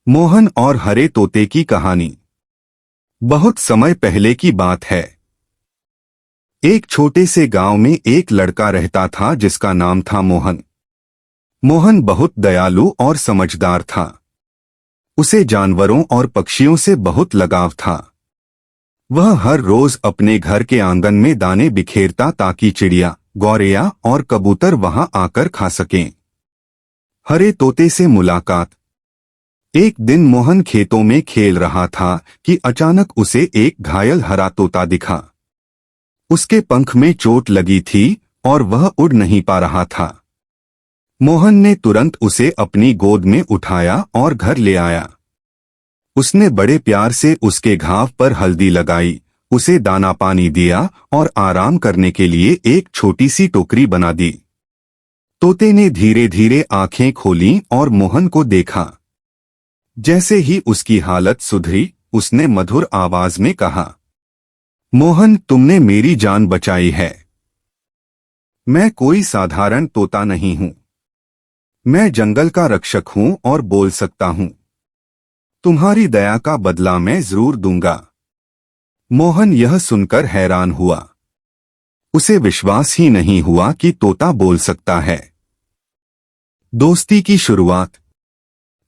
मोहन और हरे तोते की कहानी। बहुत समय पहले की बात है। एक छोटे से गांव में एक लड़का रहता था जिसका नाम था मोहन। मोहन बहुत दयालु और समझदार था। उसे जानवरों और पक्षियों से बहुत लगाव था। वह हर रोज अपने घर के आंगन में दाने बिखेरता ताकि चिड़िया, गौरैया और कबूतर वहां आकर खा सकें। हरे तोते से मुलाकात। एक दिन मोहन खेतों में खेल रहा था कि अचानक उसे एक घायल हरा तोता दिखा। उसके पंख में चोट लगी थी और वह उड़ नहीं पा रहा था। मोहन ने तुरंत उसे अपनी गोद में उठाया और घर ले आया। उसने बड़े प्यार से उसके घाव पर हल्दी लगाई, उसे दाना पानी दिया और आराम करने के लिए एक छोटी सी टोकरी बना दी। तोते ने धीरे धीरे आंखें खोलीं और मोहन को देखा। जैसे ही उसकी हालत सुधरी, उसने मधुर आवाज में कहा, मोहन, तुमने मेरी जान बचाई है। मैं कोई साधारण तोता नहीं हूं। मैं जंगल का रक्षक हूं और बोल सकता हूं। तुम्हारी दया का बदला मैं जरूर दूंगा। मोहन यह सुनकर हैरान हुआ। उसे विश्वास ही नहीं हुआ कि तोता बोल सकता है। दोस्ती की शुरुआत।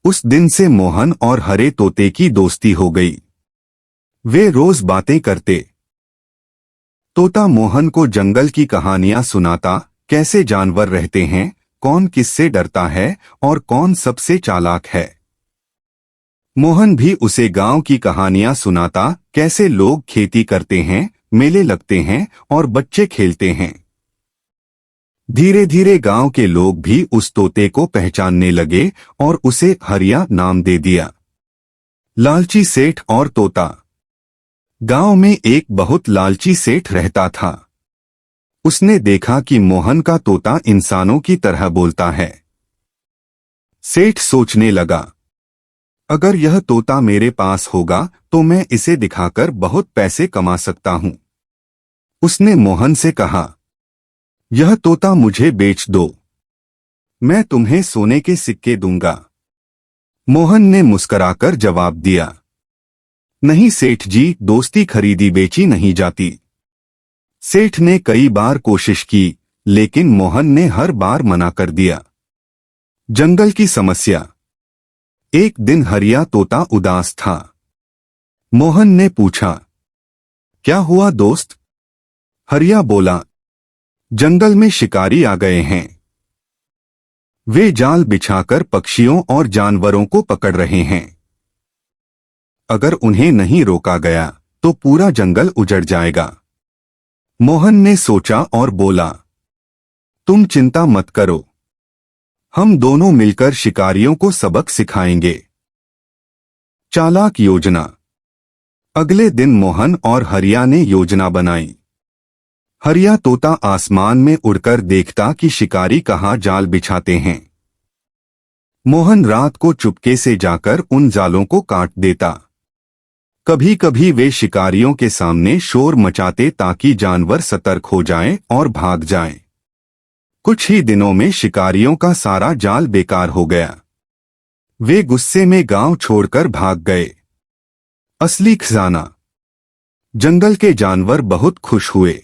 उस दिन से मोहन और हरे तोते की दोस्ती हो गई। वे रोज बातें करते। तोता मोहन को जंगल की कहानियां सुनाता, कैसे जानवर रहते हैं, कौन किससे डरता है और कौन सबसे चालाक है। मोहन भी उसे गांव की कहानियां सुनाता, कैसे लोग खेती करते हैं, मेले लगते हैं और बच्चे खेलते हैं। धीरे धीरे गांव के लोग भी उस तोते को पहचानने लगे और उसे हरिया नाम दे दिया। लालची सेठ और तोता। गांव में एक बहुत लालची सेठ रहता था। उसने देखा कि मोहन का तोता इंसानों की तरह बोलता है। सेठ सोचने लगा, अगर यह तोता मेरे पास होगा तो मैं इसे दिखाकर बहुत पैसे कमा सकता हूं। उसने मोहन से कहा, यह तोता मुझे बेच दो, मैं तुम्हें सोने के सिक्के दूंगा। मोहन ने मुस्कुराकर जवाब दिया, नहीं सेठ जी, दोस्ती खरीदी बेची नहीं जाती। सेठ ने कई बार कोशिश की, लेकिन मोहन ने हर बार मना कर दिया। जंगल की समस्या। एक दिन हरिया तोता उदास था। मोहन ने पूछा, क्या हुआ दोस्त? हरिया बोला, जंगल में शिकारी आ गए हैं। वे जाल बिछाकर पक्षियों और जानवरों को पकड़ रहे हैं। अगर उन्हें नहीं रोका गया तो पूरा जंगल उजड़ जाएगा। मोहन ने सोचा और बोला, तुम चिंता मत करो, हम दोनों मिलकर शिकारियों को सबक सिखाएंगे। चालाक योजना। अगले दिन मोहन और हरिया ने योजना बनाई। हरिया तोता आसमान में उड़कर देखता कि शिकारी कहाँ जाल बिछाते हैं। मोहन रात को चुपके से जाकर उन जालों को काट देता। कभी कभी वे शिकारियों के सामने शोर मचाते ताकि जानवर सतर्क हो जाएं और भाग जाएं। कुछ ही दिनों में शिकारियों का सारा जाल बेकार हो गया। वे गुस्से में गांव छोड़कर भाग गए। असली खजाना। जंगल के जानवर बहुत खुश हुए।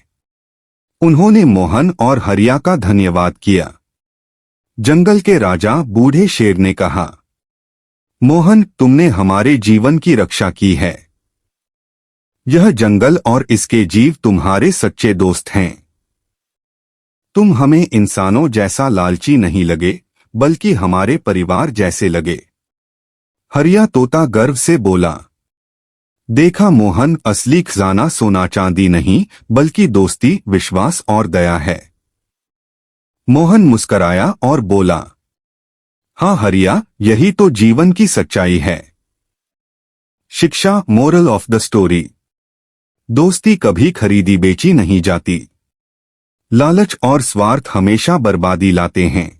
उन्होंने मोहन और हरिया का धन्यवाद किया। जंगल के राजा बूढ़े शेर ने कहा, मोहन, तुमने हमारे जीवन की रक्षा की है। यह जंगल और इसके जीव तुम्हारे सच्चे दोस्त हैं। तुम हमें इंसानों जैसा लालची नहीं लगे, बल्कि हमारे परिवार जैसे लगे। हरिया तोता गर्व से बोला, देखा मोहन, असली खजाना सोना चांदी नहीं बल्कि दोस्ती, विश्वास और दया है। मोहन मुस्कराया और बोला, हाँ हरिया, यही तो जीवन की सच्चाई है। शिक्षा, मोरल ऑफ द स्टोरी। दोस्ती कभी खरीदी बेची नहीं जाती। लालच और स्वार्थ हमेशा बर्बादी लाते हैं।